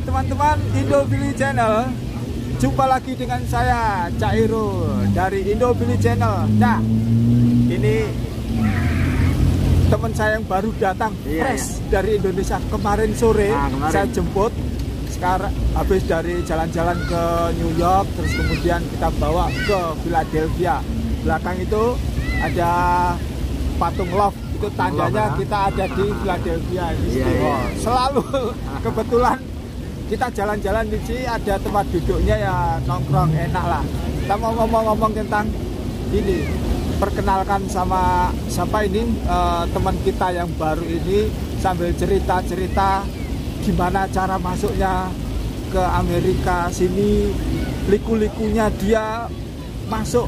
teman-teman Indobili Channel. Jumpa lagi dengan saya Cairul dari Indobili Channel. Nah, ini teman saya yang baru datang fresh dari Indonesia kemarin sore. Saya jemput. Sekarang habis dari jalan-jalan ke New York, terus kemudian kita bawa ke Philadelphia. Belakang itu ada patung Love. Itu tandanya kita ada di Philadelphia ini. Selalu kebetulan kita jalan-jalan di sini ada tempat duduknya ya, nongkrong enak lah. Kita mau ngomong-ngomong tentang ini, perkenalkan sama siapa ini, teman kita yang baru ini, sambil cerita-cerita gimana cara masuknya ke Amerika sini, liku-likunya dia masuk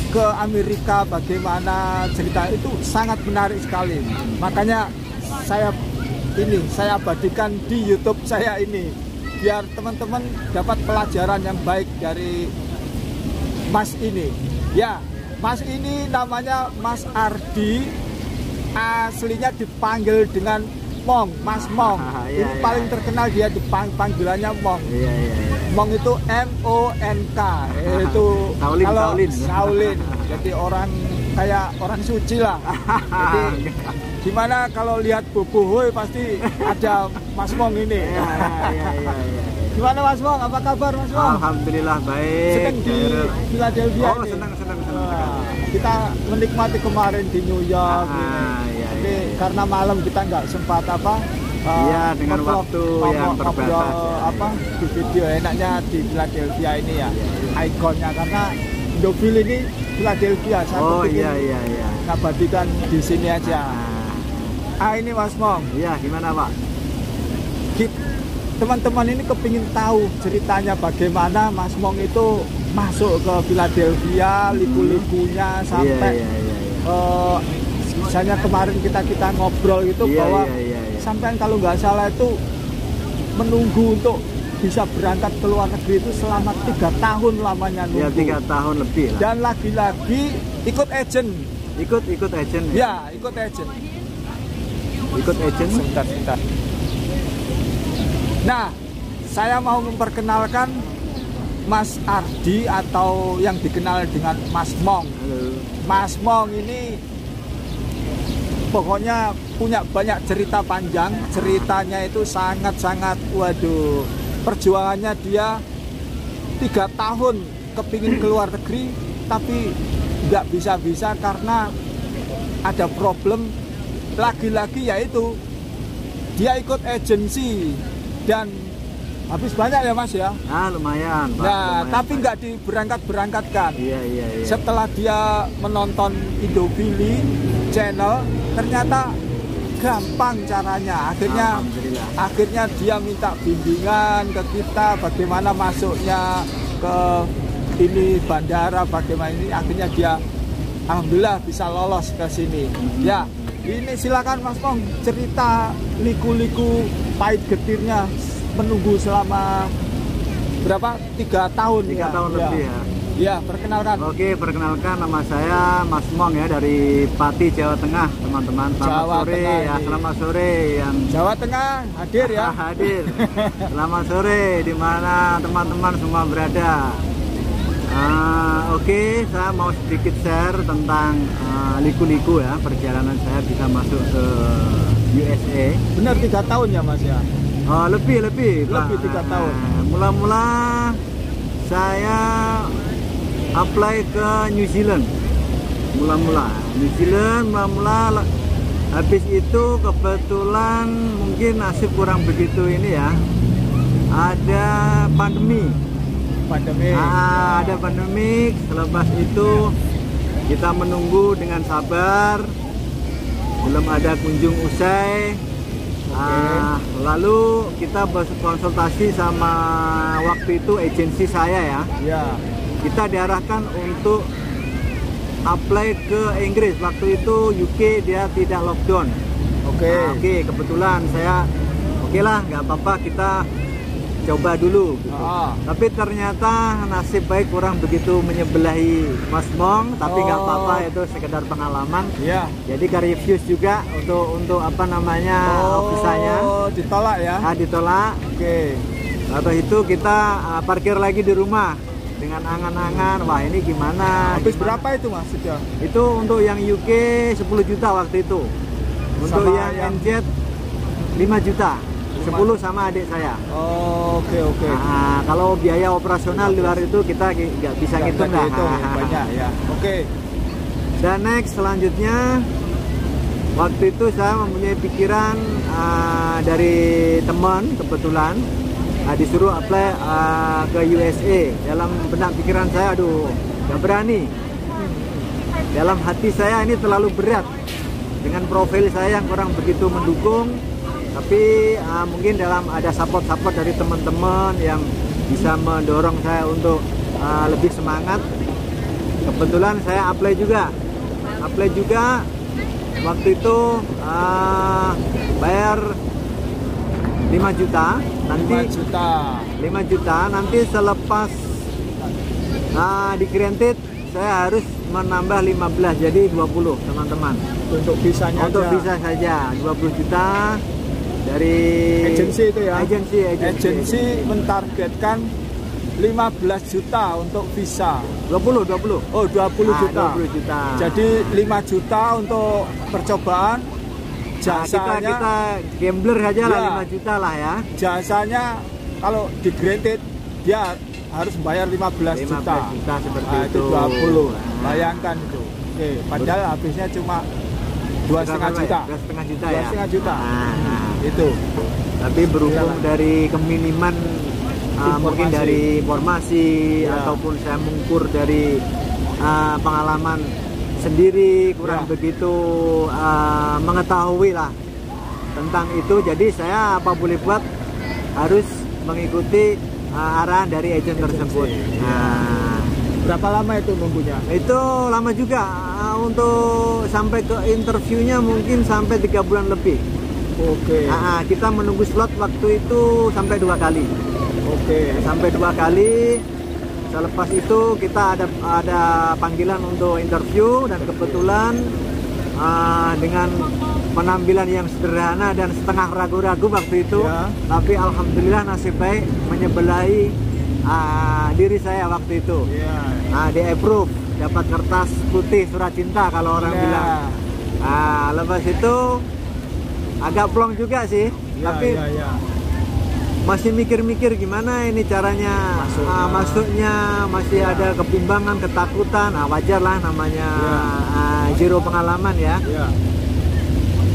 ke Amerika, bagaimana cerita itu sangat menarik sekali. Makanya saya abadikan di YouTube saya ini, biar teman-teman dapat pelajaran yang baik dari Mas ini. Ya, Mas ini namanya Mas Ardi, aslinya dipanggil dengan Mong, Mas Mong. Ini paling terkenal, dia panggilannya Mong. Mong itu M-O-N-K. Itu kalau Shaolin. Jadi orang kayak orang suci lah. Jadi gimana kalau lihat Boboiboy pasti ada Mas Mong ini. Gimana Mas Mong? Apa kabar Mas Mong? Alhamdulillah baik. Sedang di Philadelphia. Oh, senang. Kita menikmati kemarin di New York. Tapi karena malam kita nggak sempat dengan waktu yang terbatas di video. Enaknya di Philadelphia ini ya, ikonnya karena Indobili ini Philadelphia. Saya abadikan di sini aja. Ini Mas Mong. Iya, gimana Pak? Teman-teman ini kepingin tahu ceritanya bagaimana Mas Mong itu masuk ke Philadelphia, liku-likunya sampai misalnya kemarin kita ngobrol gitu bahwa sampai kalau nggak salah itu menunggu untuk bisa berangkat ke luar negeri itu selama 3 tahun lamanya nunggu. Ya, 3 tahun lebih lah. Dan lagi-lagi ikut agent. Ikut agent. Ya, ikut agent. Sebentar. Nah, saya mau memperkenalkan Mas Ardi atau yang dikenal dengan Mas Mong. Halo. Mas Mong ini pokoknya punya banyak cerita panjang. Ceritanya itu sangat-sangat, waduh, perjuangannya dia 3 tahun kepingin keluar negeri tapi nggak bisa karena ada problem. Lagi-lagi yaitu dia ikut agensi dan habis banyak ya Mas ya. Lumayan Pak, nah lumayan, tapi nggak diberangkat-berangkatkan. Iya. Setelah dia menonton Indobili Channel, ternyata gampang caranya. Akhirnya dia minta bimbingan ke kita bagaimana masuknya ke ini bandara, bagaimana ini. Akhirnya dia alhamdulillah bisa lolos ke sini. Ya, ini silakan Mas Mong cerita liku-liku pahit getirnya menunggu selama berapa? 3 tahun. 3 tahun lebih ya. Ya, perkenalkan. Oke, perkenalkan, nama saya Mas Mong ya, dari Pati, Jawa Tengah, teman-teman. Selamat sore yang Jawa Tengah hadir ya. Hadir. Selamat sore di mana teman-teman semua berada. Oke, saya mau sedikit share tentang liku-liku ya, perjalanan saya bisa masuk ke USA. Benar 3 tahun ya Mas ya? Lebih 3 tahun. Mula-mula saya apply ke New Zealand. Mula-mula habis itu kebetulan mungkin nasib kurang begitu ini ya. Ada pandemi. Ada pandemik. Selepas itu kita menunggu dengan sabar, belum ada kunjung usai. Lalu kita berkonsultasi sama waktu itu agensi saya ya. Kita diarahkan untuk apply ke Inggris. Waktu itu UK dia tidak lockdown. Oke, kebetulan saya lah, nggak apa-apa, kita coba dulu gitu. Tapi ternyata nasib baik kurang begitu menyebelahi Mas Mong, tapi nggak apa-apa, itu sekedar pengalaman. Jadi ke reviews juga untuk visanya. Ditolak ya? Ditolak. Habis itu kita parkir lagi di rumah dengan angan-angan, wah ini gimana. Habis berapa itu Mas sudah? Itu untuk yang UK 10 juta waktu itu. Untuk Sama yang NZ 5 juta. 10 sama adik saya. Oh, oke. Nah, kalau biaya operasional di luar itu kita nggak bisa ngitung lah. Banyak ya. Oke. Dan next selanjutnya, waktu itu saya mempunyai pikiran dari teman kebetulan disuruh apply ke USA. Dalam benak pikiran saya, aduh, nggak berani. Dalam hati saya ini terlalu berat dengan profil saya yang kurang begitu mendukung. Tapi mungkin ada support dari teman-teman yang bisa mendorong saya untuk lebih semangat. Kebetulan saya apply juga. Waktu itu bayar 5 juta. Nanti 5 juta. Nanti selepas di granted saya harus menambah 15 jadi 20 teman-teman. Untuk visanya Untuk visa saja 20 juta. Dari agensi itu ya. Agensi mentargetkan 15 juta untuk visa. 20. Oh, 20 juta. 20 juta. Jadi 5 juta untuk percobaan. Jasanya kita gambler aja lah, 5 juta lah ya. Jasanya kalau di granted dia harus bayar 15 juta seperti itu 20. Bayangkan itu. Oke, padahal habisnya cuma 2,5 juta. 2,5 juta. Itu. Tapi berhubung dari keminiman mungkin dari informasi ataupun saya mengukur dari pengalaman sendiri kurang begitu mengetahui lah tentang itu, jadi saya apa boleh buat harus mengikuti arahan dari agen tersebut. Berapa lama itu nunggunya? Itu lama juga, untuk sampai ke interviewnya mungkin sampai 3 bulan lebih. Oke. Kita menunggu slot waktu itu sampai 2 kali. Oke. Sampai 2 kali. Selepas itu kita ada panggilan untuk interview dan kebetulan dengan penampilan yang sederhana dan setengah ragu-ragu waktu itu, tapi alhamdulillah nasib baik menyebelahi diri saya waktu itu. Di approve, dapat kertas putih surat cinta kalau orang bilang. Lepas itu agak plong juga sih, tapi masih mikir-mikir gimana ini caranya masuknya, masih ada kebimbangan, ketakutan. Wajar lah namanya zero pengalaman ya.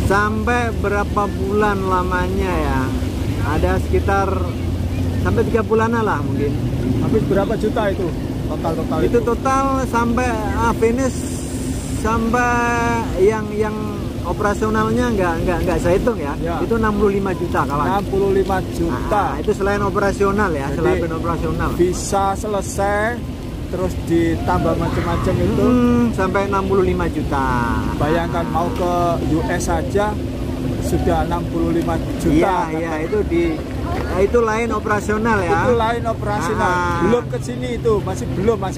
Sampai berapa bulan lamanya ya, ada sekitar sampai 3 bulanan lah mungkin. Habis berapa juta itu total itu total sampai finish, sampai yang operasionalnya nggak saya hitung ya. Itu 65 juta kawan. 65 juta. Itu selain operasional ya. Jadi, selain operasional. Bisa selesai terus ditambah macam-macam itu sampai 65 juta. Bayangkan mau ke US saja sudah 65 juta. Iya, itu lain operasional ya. Itu lain operasional. Belum ke sini itu, masih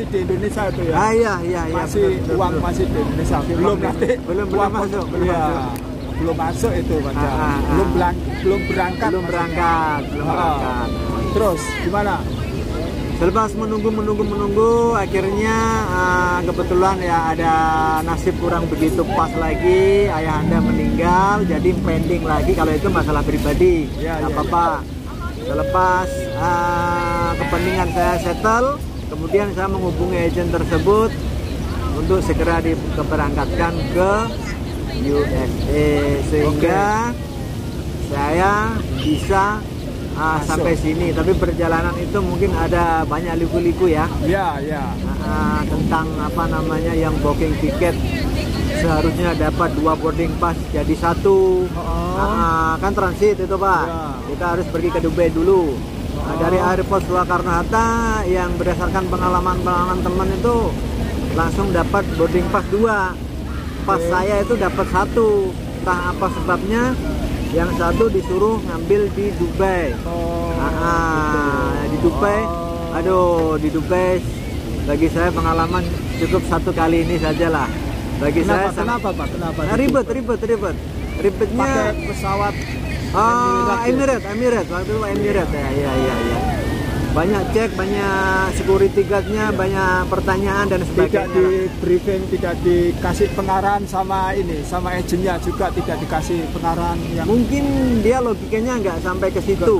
di Indonesia itu ya. Iya. Masih betul, uang masih di Indonesia. Belum masuk. Belum masuk itu Pak. Belum berangkat. Terus gimana? Selepas menunggu, akhirnya kebetulan ya ada nasib kurang begitu pas lagi, ayahanda meninggal, jadi pending lagi. Kalau itu masalah pribadi, nggak apa-apa. Selepas kepentingan saya settle, kemudian saya menghubungi agen tersebut untuk segera diberangkatkan ke USA, sehingga saya bisa sampai sini. Tapi perjalanan itu mungkin ada banyak liku-liku ya. Tentang apa namanya, yang booking tiket seharusnya dapat 2 boarding pass jadi 1. Kan transit itu Pak. Kita harus pergi ke Dubai dulu. Dari airport Soekarno-Hatta, yang berdasarkan pengalaman teman itu langsung dapat boarding pass 2. Pas saya itu dapat 1. Entah apa sebabnya, yang 1 disuruh ngambil di Dubai. Di Dubai, di Dubai bagi saya pengalaman cukup 1 kali ini sajalah. Bagi kenapa, saya kenapa Pak? Kenapa? Ribet. Ribetnya pakai pesawat Emirates. Waktu itu Emirates ya. Banyak cek, banyak security guard-nya, banyak pertanyaan dan sebagainya. Tidak di briefing, tidak dikasih pengarahan sama agennya juga tidak dikasih pengarahan yang mungkin dia logikanya nggak sampai ke situ.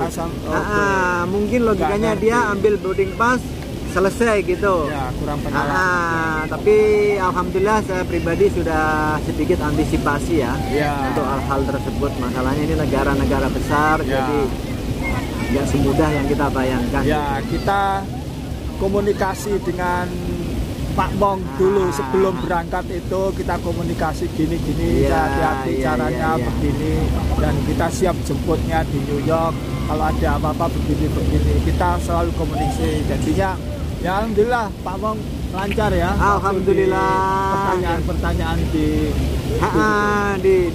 Mungkin logikanya dia ambil boarding pass selesai gitu. Ya, kurang pengalaman. Tapi alhamdulillah saya pribadi sudah sedikit antisipasi ya untuk hal-hal tersebut. Masalahnya ini negara-negara besar, jadi nggak semudah yang kita bayangkan. Ya, kita komunikasi dengan Pak Mong dulu sebelum berangkat itu kita komunikasi gini-gini, hati-hati caranya begini, dan kita siap jemputnya di New York. Kalau ada apa-apa begini-begini, kita selalu komunikasi. Jadinya ya alhamdulillah Pak Mong lancar ya. Alhamdulillah. Pertanyaan di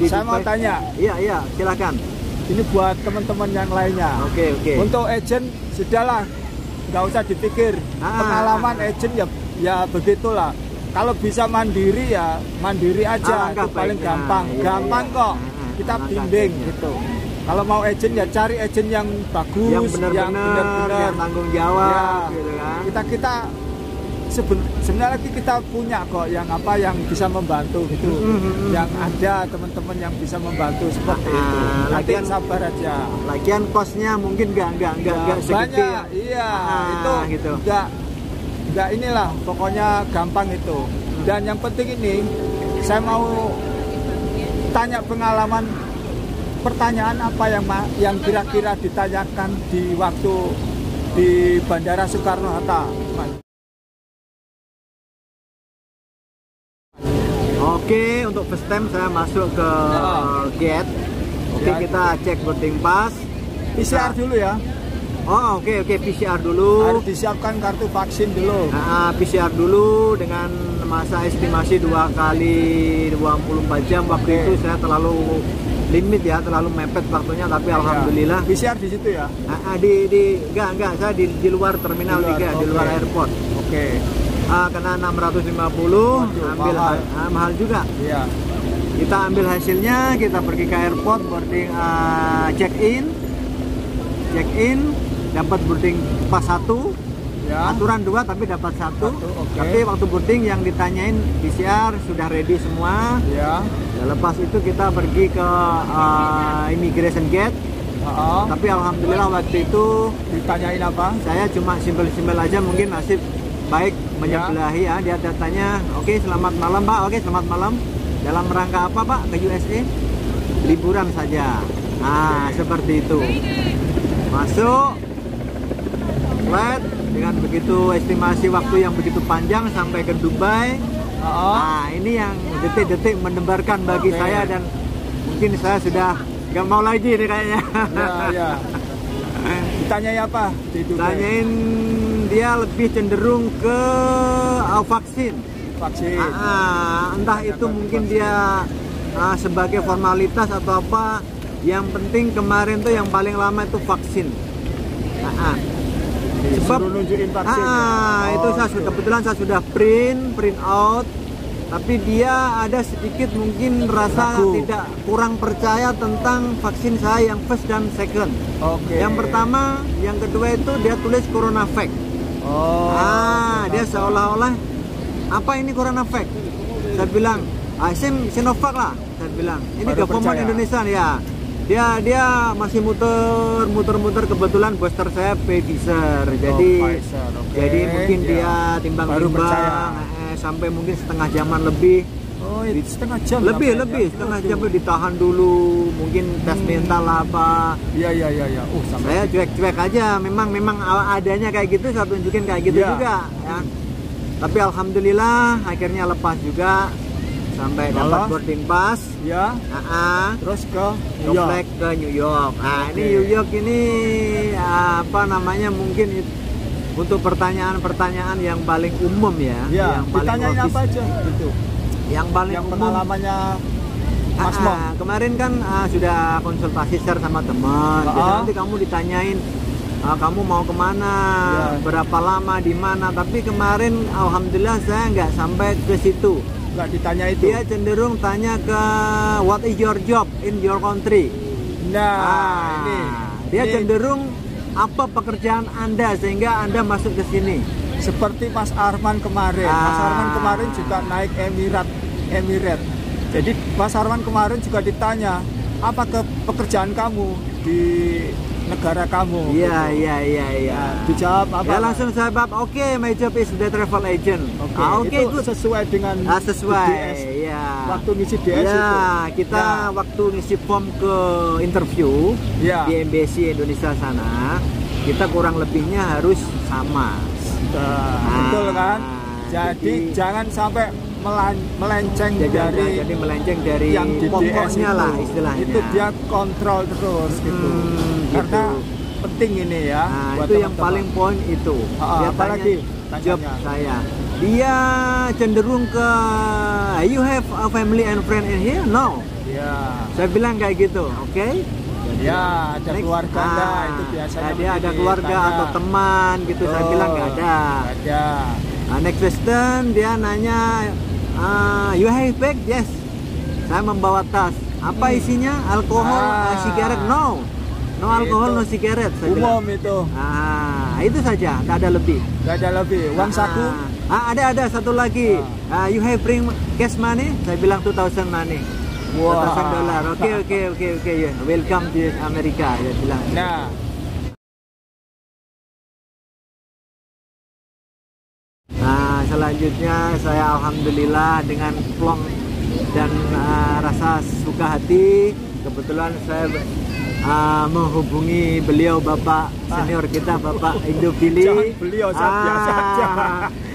saya mau tanya. Iya, silakan. Ini buat teman-teman yang lainnya. Oke. Untuk agent sudahlah, nggak usah dipikir. Pengalaman agent ya begitulah. Kalau bisa mandiri ya mandiri aja. Itu paling gampang. Gampang kok. Kita bimbing gitu. Kalau mau agent ya cari agent yang bagus, yang benar-benar yang tanggung jawab. Gitu kan. Kita sebenarnya kita punya kok yang bisa membantu gitu. Yang ada teman-teman yang bisa membantu seperti itu. Lagian sabar aja. Lagian kosnya mungkin nggak segede. Banyak, itu gitu. Nggak inilah pokoknya gampang itu. Dan yang penting ini saya mau tanya pengalaman, pertanyaan apa yang kira-kira ditanyakan di waktu di Bandara Soekarno-Hatta. Oke, untuk first time saya masuk ke gate. Oke, kita cek boarding pass. PCR dulu ya. Oke, PCR dulu. Harus disiapkan kartu vaksin dulu. PCR dulu dengan masa estimasi 2 kali 24 jam. Waktu itu saya terlalu limit ya, terlalu mepet waktunya, tapi alhamdulillah. PCR di situ ya? Enggak, saya di luar terminal 3, di luar airport. Oke. Kena 650, mahal juga. Iya. Kita ambil hasilnya, kita pergi ke airport, boarding check in, dapat boarding pas 1, aturan 2 tapi dapat 1. Tapi waktu boarding yang ditanyain PCR sudah ready semua. Ya. Lepas itu kita pergi ke immigration gate. Tapi alhamdulillah waktu itu ditanyain apa? Saya cuma simpel-simpel aja, mungkin nasib baik menyebelahi ya. Dia tanya, oke, selamat malam Pak. Oke, selamat malam. Dalam rangka apa Pak ke USA? Liburan saja. Seperti itu. Masuk flight dengan begitu estimasi waktu yang begitu panjang sampai ke Dubai. Ini yang detik-detik mendebarkan bagi saya, dan mungkin saya sudah nggak mau lagi nih kayaknya. Ya. Ditanyai apa di Dubai? Tanyain dia lebih cenderung ke vaksin. Entah itu mungkin dia sebagai formalitas atau apa. Yang penting kemarin tuh yang paling lama itu vaksin. Sebab nunjukin vaksin. Itu kebetulan saya sudah print out. Tapi dia ada sedikit mungkin rasa tidak kurang percaya tentang vaksin saya yang first dan second. Yang pertama, yang kedua itu dia tulis CoronaVac. Dia seolah-olah apa ini CoronaVac? Saya bilang, Sinovac lah. Saya bilang, ini government Indonesia ya. Dia masih muter-muter, kebetulan booster saya Pfizer. Jadi mungkin dia timbang-timbang sampai mungkin setengah jaman lebih. Setengah jam setengah jam ditahan dulu, mungkin tes mental apa. Iya. Saya cuek-cuek aja, memang adanya kayak gitu, saya tunjukin kayak gitu juga ya. Tapi alhamdulillah akhirnya lepas juga sampai dapat boarding pass. Ya. Terus ke New York. Ini New York ini apa namanya, mungkin untuk pertanyaan-pertanyaan yang paling umum ya. Yang paling ditanyain apa aja gitu. Yang paling umum, pengalamannya Mas Mong. Kemarin kan sudah konsultasi share sama teman. Jadi nanti kamu ditanyain kamu mau kemana, berapa lama, di mana. Tapi kemarin alhamdulillah saya nggak sampai ke situ. Nggak ditanya itu. Dia cenderung tanya ke what is your job in your country. Nah, dia cenderung apa pekerjaan Anda sehingga Anda masuk ke sini. Seperti Mas Arman kemarin. Mas Arman kemarin juga naik Emirates. Jadi Mas Arman kemarin juga ditanya, apa pekerjaan kamu di negara kamu? Iya. Dijawab apa? Ya langsung saya jawab, oke, my job is the travel agent. Oke, itu sesuai dengan sesuai. DS. Ya. Waktu ngisi DS itu. Kita waktu ngisi form ke interview di embassy Indonesia sana, kita kurang lebihnya harus sama. Betul kan? Jadi jangan sampai melenceng dari yang di pokoknya DS lah istilahnya. Itu dia kontrol terus gitu. Karena penting ini ya. Buat itu yang paling poin itu. Dia apalagi job saya. Dia cenderung ke you have a family and friend in here? No. Saya bilang kayak gitu, oke? Ya, ada keluarga enggak? Itu biasanya dia ada keluarga atau teman gitu. Saya bilang nggak ada. Next question dia nanya, you have bag? Yes. Saya membawa tas. Apa isinya? Alkohol, sigaret? No. No alkohol, no sigaret. Umum itu. Itu saja, nggak ada lebih. Nggak ada lebih. Uang saku? Ada satu lagi. You have bring cash money? Saya bilang 2,000 money. $2,000. Oke. Welcome to Amerika. Dia bilang. Selanjutnya saya alhamdulillah dengan plong dan rasa suka hati, kebetulan saya menghubungi beliau Bapak senior kita, Bapak Indo Billy. Beliau biasa aja.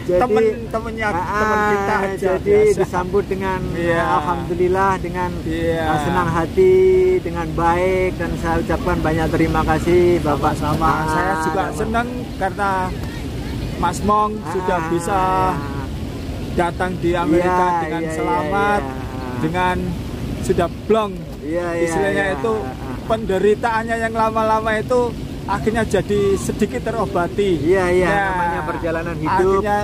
Temen kita aja. Jadi disambut dengan alhamdulillah dengan senang hati, dengan baik, dan saya ucapkan banyak terima kasih Bapak. Sama saya juga senang karena Mas Mong sudah bisa datang di Amerika dengan selamat, dengan sudah blong. Istilahnya itu penderitaannya yang lama-lama itu akhirnya jadi sedikit terobati. Namanya perjalanan hidup. Akhirnya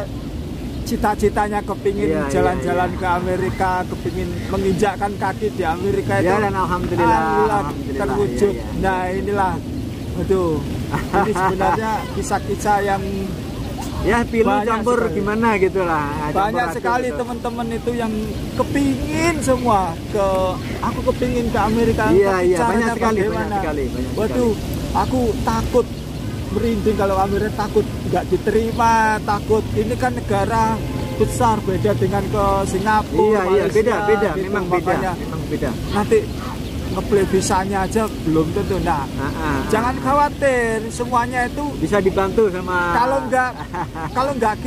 cita-citanya kepingin jalan-jalan ke Amerika, kepingin menginjakkan kaki di Amerika itu. Dan alhamdulillah terwujud. Nah inilah, ini sebenarnya kisah-kisah yang pilu campur sekali. Gimana gitulah. Banyak sekali teman-teman itu yang kepingin semua aku kepingin ke Amerika. Banyak sekali. Waduh, aku takut, merinding kalau Amerika, takut nggak diterima, takut. Ini kan negara besar, beda dengan ke Singapura. Beda. Gitu. Memang beda. Nanti ngeplay visanya aja belum tentu. Jangan khawatir, semuanya itu bisa dibantu sama. Kalau nggak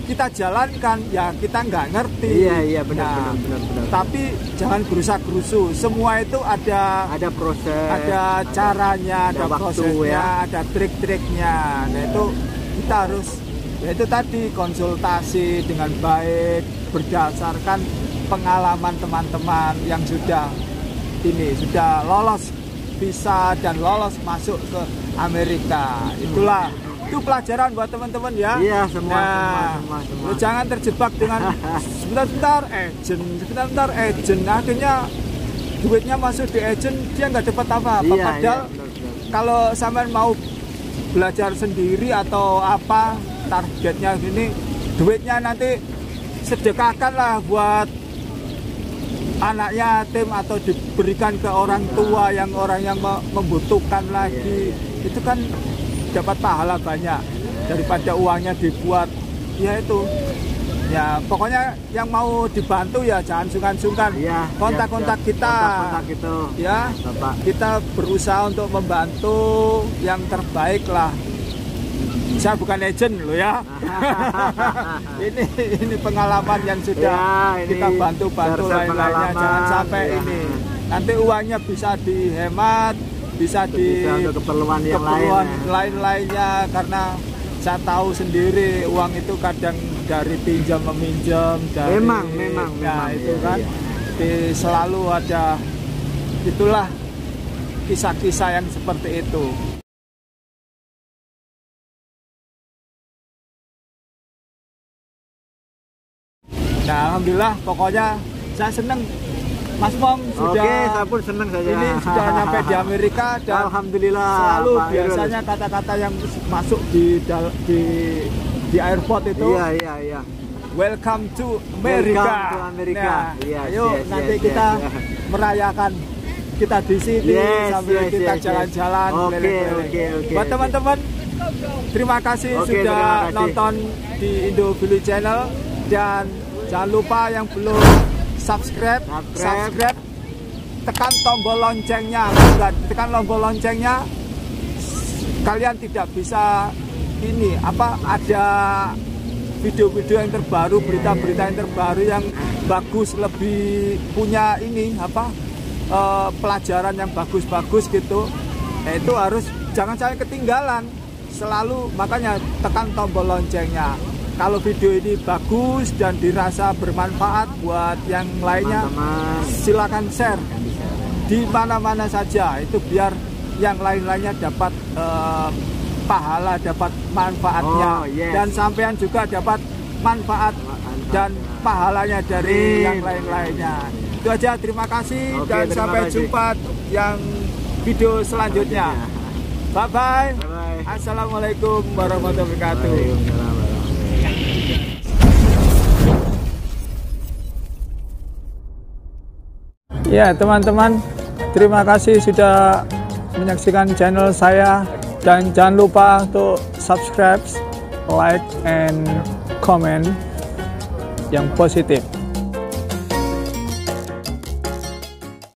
kita jalankan, ya kita nggak ngerti. Benar. Tapi jangan gerusa-gerusu. Semua itu ada proses, ada caranya, ada prosesnya, ada trik-triknya. Nah itu kita harus, itu tadi konsultasi dengan baik berdasarkan pengalaman teman-teman yang sudah lolos visa dan lolos masuk ke Amerika. Itu pelajaran buat teman-teman ya. Semua. Jangan terjebak dengan sebentar agent. Akhirnya duitnya masuk di agent, dia nggak dapat apa-apa. Padahal kalau sampean mau belajar sendiri atau apa, targetnya gini, duitnya nanti sedekahkanlah buat anak yatim atau diberikan ke orang tua yang membutuhkan lagi. Itu kan dapat pahala banyak daripada uangnya dibuat. Pokoknya yang mau dibantu ya jangan sungkan-sungkan. Kontak-kontak kita. Bapak. Kita berusaha untuk membantu yang terbaik lah. Saya bukan agent loh ya. ini pengalaman yang sudah kita bantu lain-lainnya. Jangan sampai ini. Nanti uangnya bisa dihemat, bisa untuk keperluan lain-lainnya. Karena saya tahu sendiri uang itu kadang dari pinjam meminjam. Memang. Itu kan. Selalu ada, itulah kisah-kisah yang seperti itu. Nah, alhamdulillah, pokoknya saya senang Mas Mong sudah. Oke, saya pun senang saja. Ini sudah nyampe di Amerika dan alhamdulillah. Selalu Pak biasanya kata-kata yang masuk di airport itu. Iya. Welcome to America. Welcome to America. Nah, yes, ayo nanti kita merayakan kita di sini sambil kita jalan-jalan. Oke. Buat teman-teman, terima kasih sudah nonton di Indo Village Channel, dan jangan lupa yang belum subscribe, tekan tombol loncengnya. Kalau tekan tombol loncengnya, kalian tidak bisa ada video-video yang terbaru, berita-berita yang terbaru yang bagus, lebih punya pelajaran yang bagus-bagus gitu. Itu harus jangan sampai ketinggalan. Selalu makanya tekan tombol loncengnya. Kalau video ini bagus dan dirasa bermanfaat buat yang lainnya, silakan share di mana-mana saja. Itu biar yang lain-lainnya dapat pahala, dapat manfaatnya, dan sampean juga dapat manfaat dan pahalanya dari yang lain-lainnya. Itu aja, terima kasih dan sampai jumpa yang video selanjutnya. Bye-bye. Assalamualaikum warahmatullahi wabarakatuh. Ya teman-teman, terima kasih sudah menyaksikan channel saya, dan jangan lupa untuk subscribe, like, and comment yang positif.